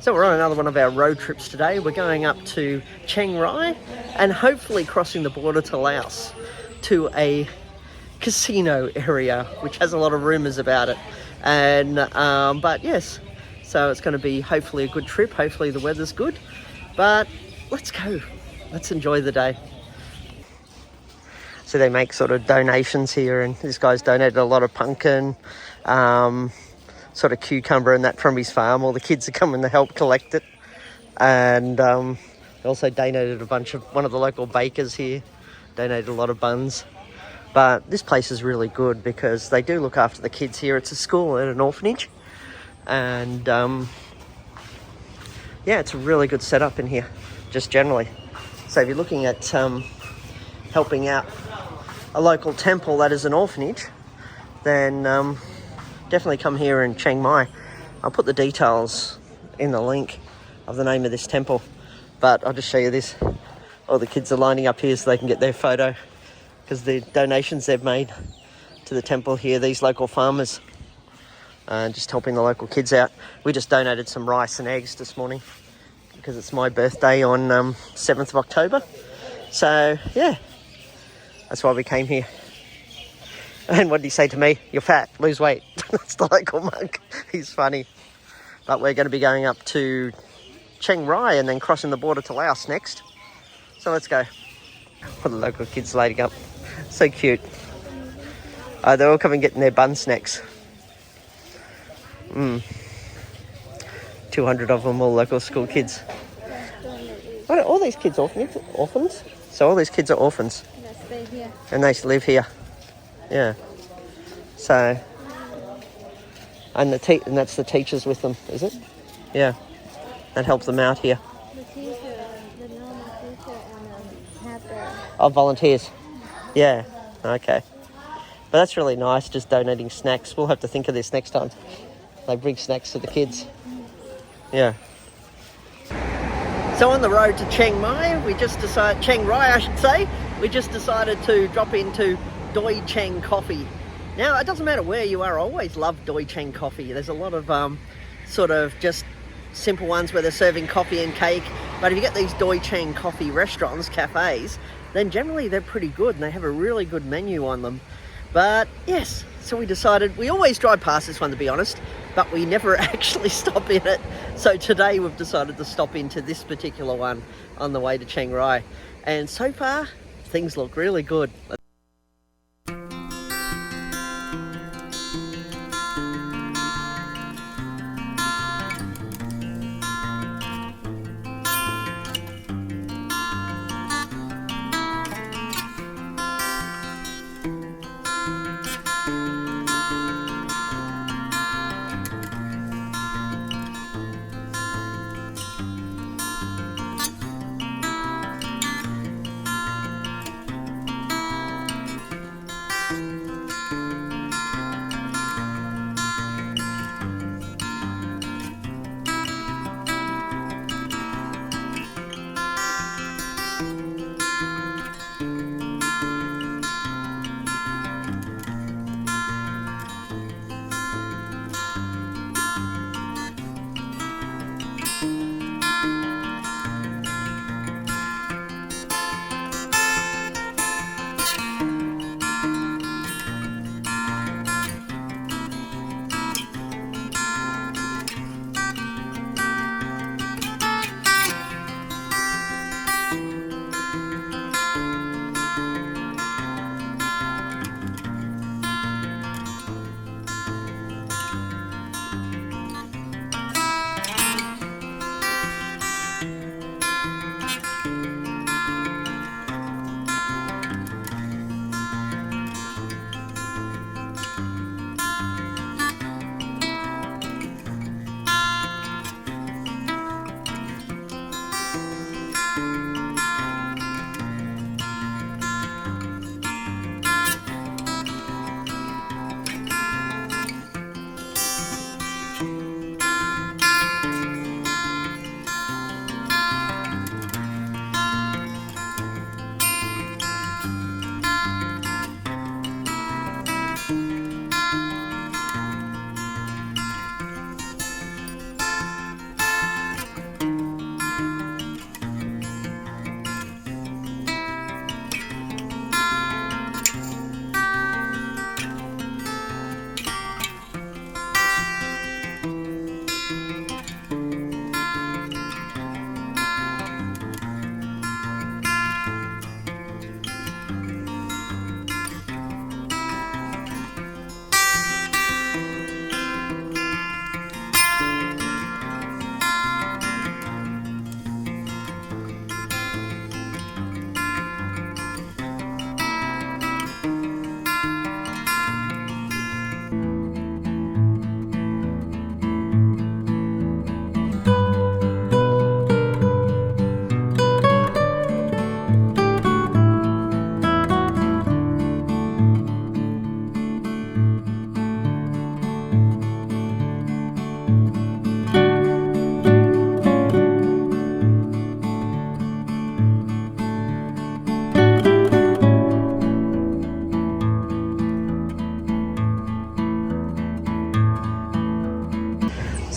So we're on another one of our road trips today. We're going up to Chiang Rai and hopefully crossing the border to Laos to a casino area, which has a lot of rumours about it. And but yes, so it's going to be hopefully a good trip. Hopefully the weather's good. But let's go. Let's enjoy the day. So they make sort of donations here, and this guy's donated a lot of pumpkin, sort of cucumber and that from his farm. All the kids are coming to help collect it. And they also donated one of the local bakers here, donated a lot of buns. But this place is really good because they do look after the kids here. It's a school and an orphanage. And yeah, it's a really good setup in here, just generally. So if you're looking at helping out a local temple that is an orphanage, then definitely come here in Chiang Mai. I'll put the details in the link of the name of this temple, but I'll just show you this. All the kids are lining up here so they can get their photo because the donations they've made to the temple here, these local farmers, just helping the local kids out. We just donated some rice and eggs this morning because it's my birthday on 7th of October. So yeah, that's why we came here. And what did he say to me? You're fat, lose weight. That's the local monk. He's funny. But we're going to be going up to Chiang Rai and then crossing the border to Laos next. So let's go. For the local kids lighting up. So cute. They're all coming getting their bun snacks. 200 of them, all local school kids. What are all these kids orphans? So all these kids are orphans. Stay here. And they live here. Yeah. So, and that's the teachers with them, is it? Yeah. That helps them out here. The teacher, the normal teacher, and have the... Oh, volunteers. Yeah. Okay. But that's really nice, just donating snacks. We'll have to think of this next time. They bring snacks to the kids. Yeah. So on the road to Chiang Rai, Chiang Rai I should say, we just decided to drop into Doi Chang Coffee. Now, it doesn't matter where you are, I always love Doi Chang Coffee. There's a lot of sort of just simple ones where they're serving coffee and cake. But if you get these Doi Chang Coffee restaurants, cafes, then generally they're pretty good and they have a really good menu on them. But yes, so we decided, we always drive past this one to be honest, but we never actually stop in it. So today we've decided to stop into this particular one on the way to Chiang Rai. And so far, things look really good.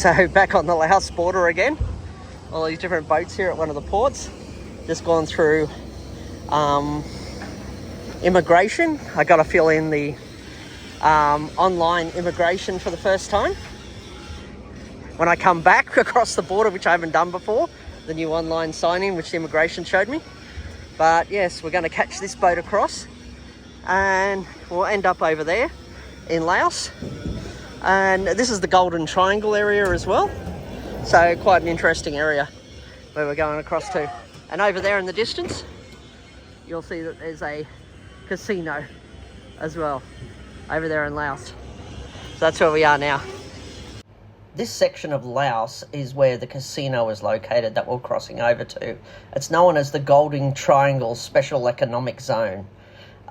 So back on the Laos border again. All these different boats here at one of the ports. Just gone through immigration. I got to fill in the online immigration for the first time. When I come back across the border, which I haven't done before, the new online signing, which the immigration showed me. But yes, we're going to catch this boat across and we'll end up over there in Laos. And this is the Golden Triangle area as well. So quite an interesting area where we're going across to. And over there in the distance, you'll see that there's a casino as well over there in Laos. So that's where we are now. This section of Laos is where the casino is located that we're crossing over to. It's known as the Golden Triangle Special Economic Zone,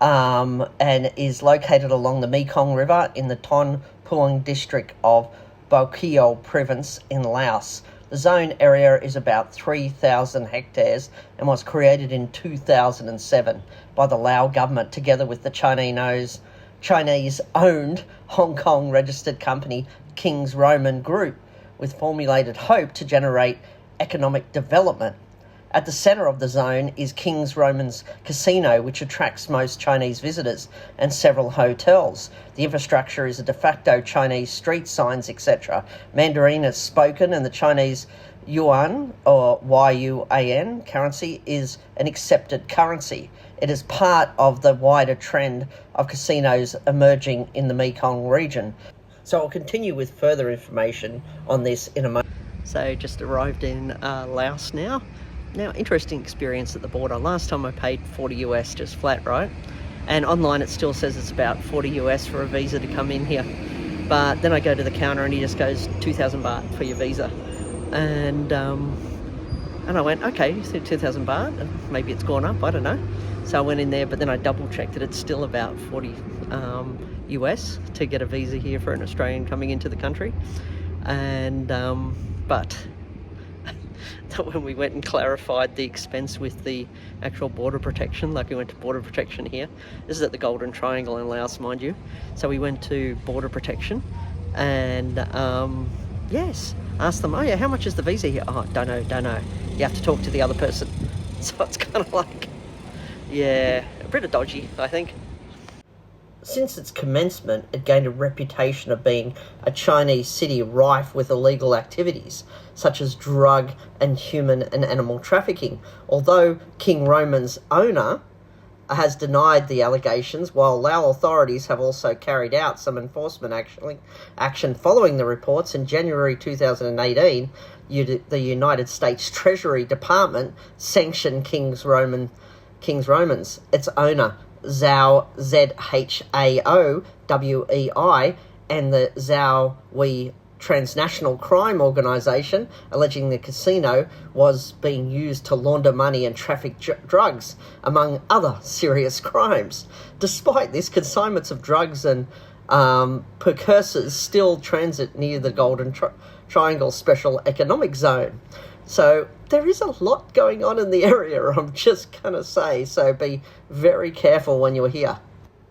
and is located along the Mekong River in the Ton Phuong district of Bokeo province in Laos. The zone area is about 3,000 hectares and was created in 2007 by the Lao government together with the Chinese-owned Hong Kong registered company King's Roman Group, with formulated hope to generate economic development. At the centre of the zone is King's Roman's casino, which attracts most Chinese visitors, and several hotels. The infrastructure is a de facto Chinese street signs, etc. Mandarin is spoken, and the Chinese yuan, or yuan, currency is an accepted currency. It is part of the wider trend of casinos emerging in the Mekong region. So I'll continue with further information on this in a moment. So just arrived in Laos now. Now, interesting experience at the border. Last time I paid 40 US just flat, right? And online it still says it's about 40 US for a visa to come in here. But then I go to the counter and he just goes 2,000 baht for your visa. And I went, okay, you said 2,000 baht, maybe it's gone up, I don't know. So I went in there, but then I double checked that it's still about 40 US to get a visa here for an Australian coming into the country. And but when we went and clarified the expense with the actual border protection, like we went to border protection here, this is at the Golden Triangle in Laos, mind you. So we went to border protection and yes, asked them, oh yeah, how much is the visa here? Oh, don't know. You have to talk to the other person. So it's kind of like, yeah, a bit of dodgy, I think. Since its commencement, it gained a reputation of being a Chinese city rife with illegal activities, such as drug and human and animal trafficking. Although King Roman's owner has denied the allegations, while Lao authorities have also carried out some enforcement action following the reports. In January 2018, the United States Treasury Department sanctioned King's Romans, its owner, Zhao, Z-H-A-O-W-E-I, and the Zhao Wei transnational crime organisation, alleging the casino was being used to launder money and traffic drugs, among other serious crimes. Despite this, consignments of drugs and precursors still transit near the Golden Triangle Special Economic Zone. So there is a lot going on in the area, I'm just going to say, so be very careful when you're here.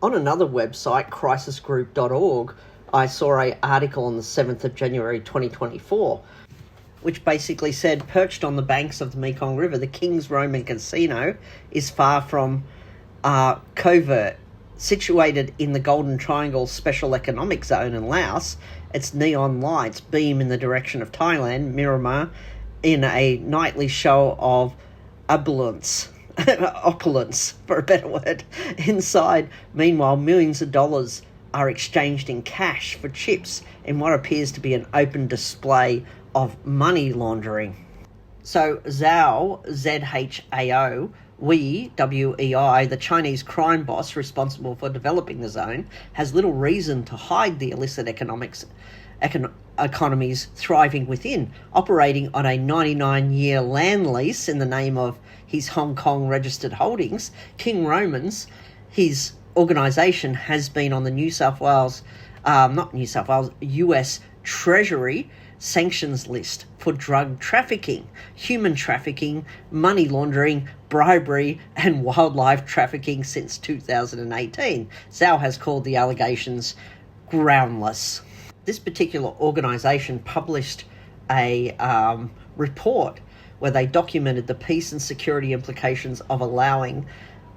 On another website, crisisgroup.org, I saw an article on the 7th of January 2024, which basically said, perched on the banks of the Mekong River, the King's Roman Casino is far from covert. Situated in the Golden Triangle Special Economic Zone in Laos, its neon lights beam in the direction of Thailand, Myanmar, in a nightly show of opulence, for a better word. Inside, meanwhile, millions of dollars are exchanged in cash for chips in what appears to be an open display of money laundering. So Zhao, Z-H-A-O, Wei, W-E-I, the Chinese crime boss responsible for developing the zone, has little reason to hide the illicit economies thriving within, operating on a 99-year land lease in the name of his Hong Kong registered holdings. King Roman's, his organisation, has been on the US Treasury sanctions list for drug trafficking, human trafficking, money laundering, bribery and wildlife trafficking since 2018. Zhao has called the allegations groundless. This particular organisation published a report where they documented the peace and security implications of allowing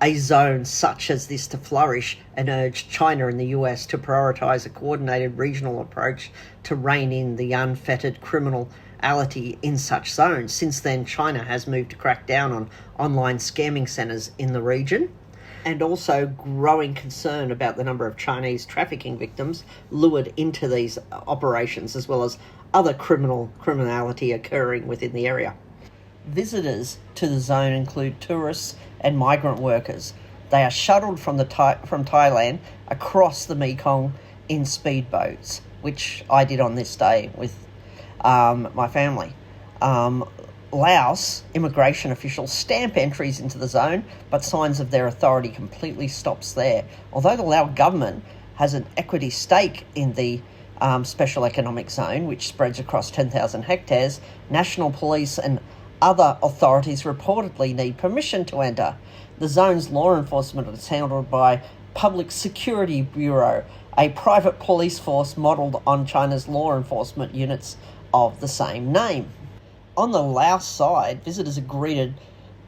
a zone such as this to flourish and urged China and the US to prioritise a coordinated regional approach to rein in the unfettered criminality in such zones. Since then, China has moved to crack down on online scamming centres in the region, and also growing concern about the number of Chinese trafficking victims lured into these operations, as well as other criminality occurring within the area. Visitors to the zone include tourists and migrant workers. They are shuttled from Thailand across the Mekong in speedboats, which I did on this day with my family. Laos immigration officials stamp entries into the zone, but signs of their authority completely stops there. Although the Lao government has an equity stake in the special economic zone, which spreads across 10,000 hectares, national police and other authorities reportedly need permission to enter. The zone's law enforcement is handled by Public Security Bureau, a private police force modelled on China's law enforcement units of the same name. On the Laos side, visitors are greeted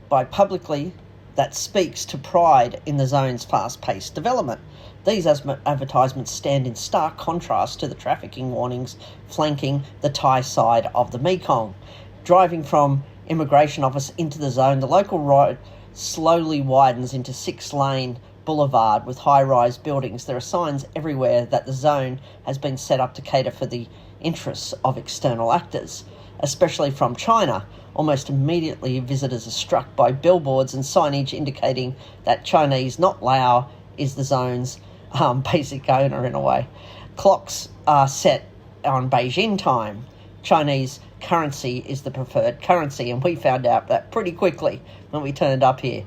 by publicly that speaks to pride in the zone's fast-paced development. These advertisements stand in stark contrast to the trafficking warnings flanking the Thai side of the Mekong. Driving from immigration office into the zone, the local road slowly widens into 6-lane boulevard with high-rise buildings. There are signs everywhere that the zone has been set up to cater for the interests of external actors, especially from China. Almost immediately, visitors are struck by billboards and signage indicating that Chinese, not Lao, is the zone's basic owner in a way. Clocks are set on Beijing time. Chinese currency is the preferred currency, and we found out that pretty quickly when we turned up here.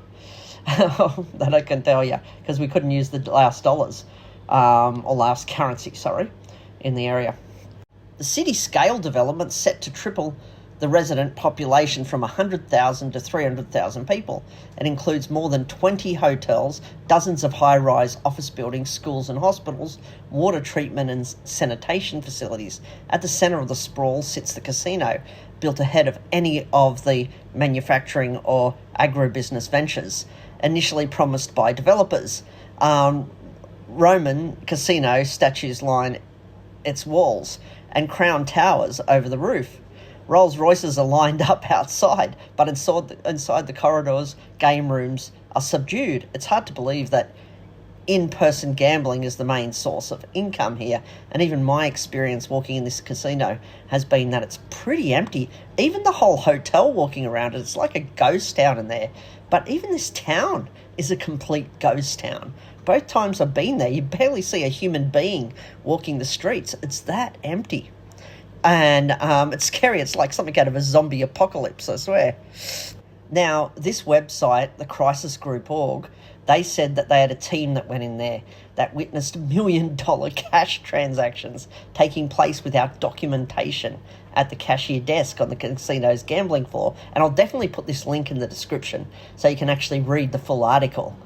That I can tell you, because we couldn't use the Laos dollars, or Laos currency, in the area. The city-scale development set to triple the resident population from 100,000 to 300,000 people. It includes more than 20 hotels, dozens of high-rise office buildings, schools and hospitals, water treatment and sanitation facilities. At the centre of the sprawl sits the casino, built ahead of any of the manufacturing or agribusiness ventures initially promised by developers. Roman casino statues line its walls and crown towers over the roof. Rolls Royces are lined up outside, but inside the corridors, game rooms are subdued. It's hard to believe that in-person gambling is the main source of income here, and even my experience walking in this casino has been that it's pretty empty. Even the whole hotel walking around it, it's like a ghost town in there. But even this town is a complete ghost town. Both times I've been there, you barely see a human being walking the streets. It's that empty. And it's scary. It's like something out of a zombie apocalypse, I swear. Now, this website, the Crisis Group org, they said that they had a team that went in there that witnessed $1 million cash transactions taking place without documentation at the cashier desk on the casino's gambling floor. And I'll definitely put this link in the description so you can actually read the full article.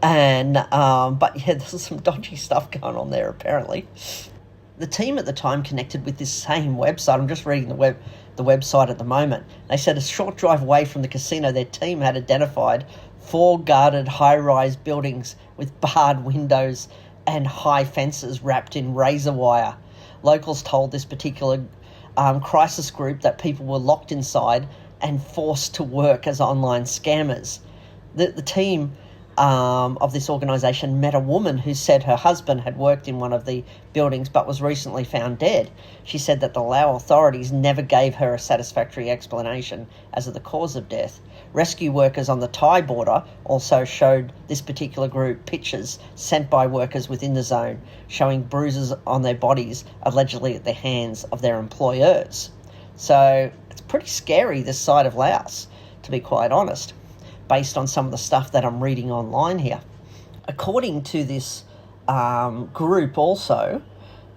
And but yeah, there's some dodgy stuff going on there apparently. The team at the time connected with this same website. I'm just reading the website at the moment. They said a short drive away from the casino, their team had identified 4 guarded high-rise buildings with barred windows and high fences wrapped in razor wire. Locals told this particular crisis group that people were locked inside and forced to work as online scammers. The team of this organisation met a woman who said her husband had worked in one of the buildings but was recently found dead. She said that the Lao authorities never gave her a satisfactory explanation as to the cause of death. Rescue workers on the Thai border also showed this particular group pictures sent by workers within the zone showing bruises on their bodies, allegedly at the hands of their employers. So it's pretty scary, this side of Laos, to be quite honest, based on some of the stuff that I'm reading online here. According to this group also,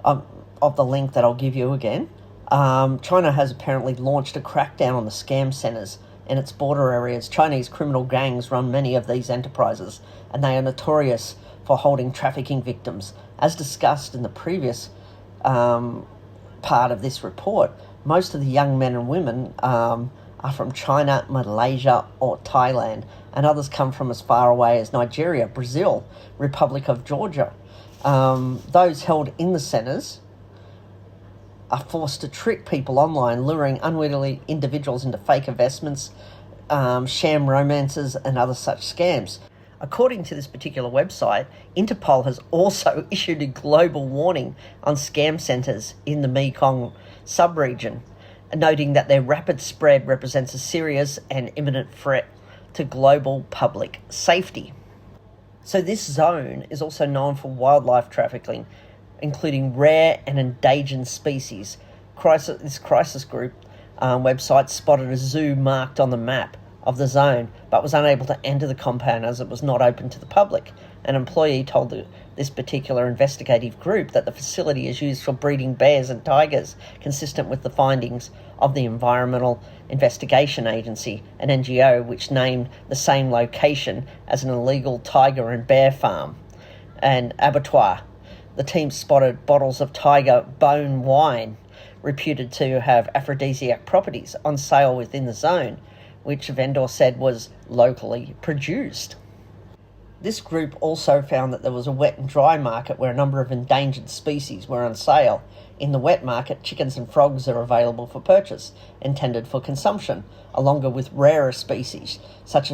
of the link that I'll give you again, China has apparently launched a crackdown on the scam centres in its border areas. Chinese criminal gangs run many of these enterprises, and they are notorious for holding trafficking victims. As discussed in the previous part of this report, most of the young men and women are from China, Malaysia or Thailand, and others come from as far away as Nigeria, Brazil, Republic of Georgia. Those held in the centres are forced to trick people online, luring unwittingly individuals into fake investments, sham romances and other such scams. According to this particular website, Interpol has also issued a global warning on scam centres in the Mekong sub-region, noting that their rapid spread represents a serious and imminent threat to global public safety. So this zone is also known for wildlife trafficking, including rare and endangered species. This crisis group website spotted a zoo marked on the map of the zone, but was unable to enter the compound as it was not open to the public. An employee told this particular investigative group that the facility is used for breeding bears and tigers, consistent with the findings of the Environmental Investigation Agency, an NGO which named the same location as an illegal tiger and bear farm and abattoir. The team spotted bottles of tiger bone wine, reputed to have aphrodisiac properties, on sale within the zone, which a vendor said was locally produced. This group also found that there was a wet and dry market where a number of endangered species were on sale. In the wet market, chickens and frogs are available for purchase, intended for consumption, along with rarer species, such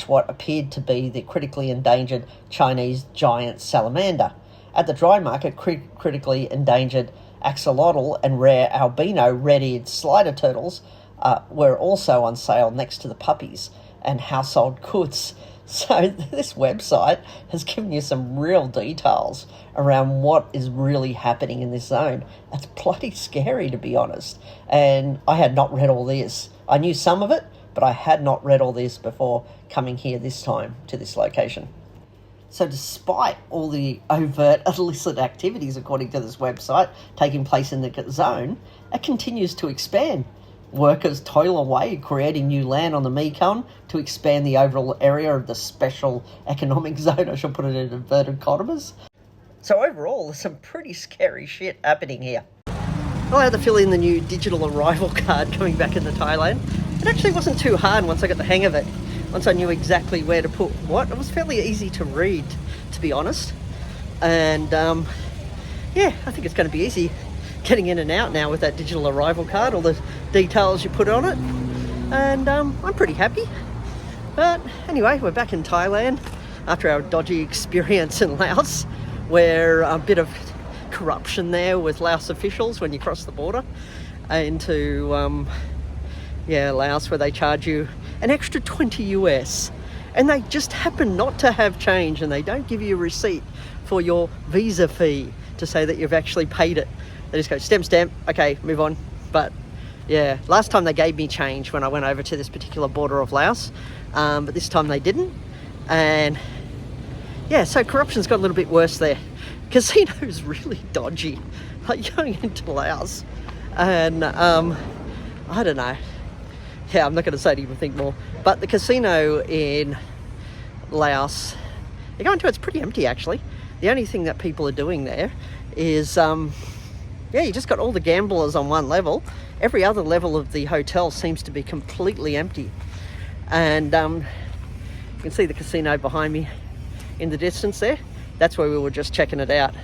what appeared to be the critically endangered Chinese giant salamander. At the dry market, critically endangered axolotl and rare albino red-eared slider turtles were also on sale next to the puppies and household goods. So this website has given you some real details around what is really happening in this zone. It's bloody scary, to be honest. And I had not read all this. I knew some of it, but I had not read all this before coming here this time to this location. So despite all the overt illicit activities, according to this website, taking place in the zone, it continues to expand. Workers toil away, creating new land on the Mekong to expand the overall area of the special economic zone. I shall put it in inverted commas. So overall, there's some pretty scary shit happening here. I had to fill in the new digital arrival card coming back into Thailand. It actually wasn't too hard once I got the hang of it. Once I knew exactly where to put what. It was fairly easy to read, to be honest. And yeah, I think it's going to be easy getting in and out now with that digital arrival card, all the details you put on it, and I'm pretty happy. But anyway, we're back in Thailand after our dodgy experience in Laos, where a bit of corruption there with Laos officials when you cross the border into Laos, where they charge you an extra 20 US, and they just happen not to have change, and they don't give you a receipt for your visa fee to say that you've actually paid it. They just go stamp, okay, move on. But yeah, last time they gave me change when I went over to this particular border of Laos, but this time they didn't. And yeah, so corruption's got a little bit worse there. Casino's really dodgy, like going into Laos. And I don't know. Yeah, I'm not going to say to even think more. But the casino in Laos, you go into it's pretty empty actually. The only thing that people are doing there is you just got all the gamblers on one level. Every other level of the hotel seems to be completely empty. And you can see the casino behind me in the distance there. That's where we were just checking it out.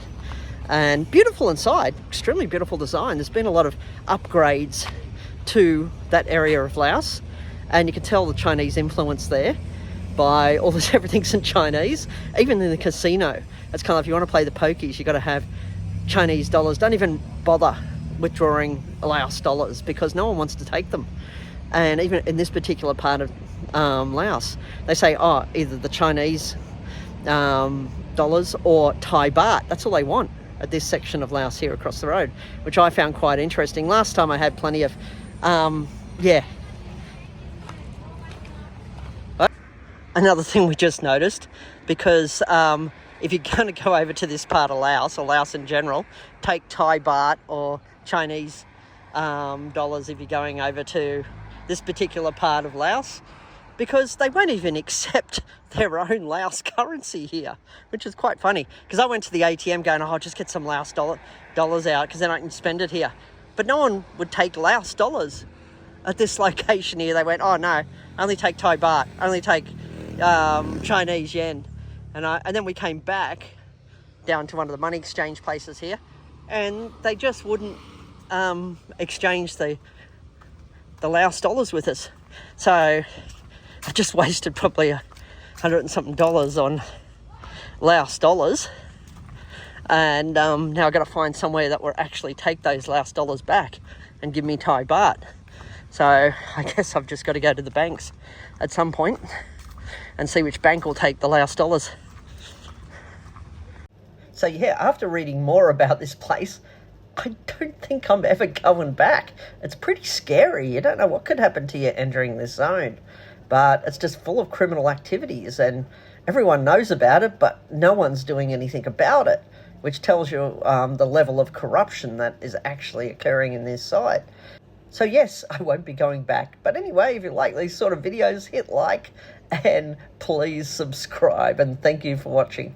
And beautiful inside, extremely beautiful design. There's been a lot of upgrades to that area of Laos. And you can tell the Chinese influence there by all this, everything's in Chinese. Even in the casino, it's kind of, if you want to play the pokies, you got to have Chinese dollars. Don't even bother withdrawing Laos dollars because no one wants to take them. And even in this particular part of Laos, they say, either the Chinese dollars or Thai baht. That's all they want at this section of Laos here across the road, which I found quite interesting. Last time I had plenty of, Another thing we just noticed, because if you're going to go over to this part of Laos, or Laos in general, take Thai baht or Chinese dollars if you're going over to this particular part of Laos. because they won't even accept their own Laos currency here, which is quite funny. Because I went to the ATM going, oh, I'll just get some Laos dollars out because then I can spend it here. But no one would take Laos dollars at this location here. They went, oh no, only take Thai baht, only take Chinese yen. And then we came back down to one of the money exchange places here, and they just wouldn't exchange the Laos dollars with us. So I just wasted probably $100 and something on Laos dollars, and now I've got to find somewhere that will actually take those Laos dollars back and give me Thai baht. So I guess I've just got to go to the banks at some point and see which bank will take the Laos dollars. So yeah, after reading more about this place, I don't think I'm ever going back. It's pretty scary. You don't know what could happen to you entering this zone. But it's just full of criminal activities, and everyone knows about it, but no one's doing anything about it, which tells you the level of corruption that is actually occurring in this site. So yes, I won't be going back. But anyway, if you like these sort of videos, hit like and please subscribe, and thank you for watching.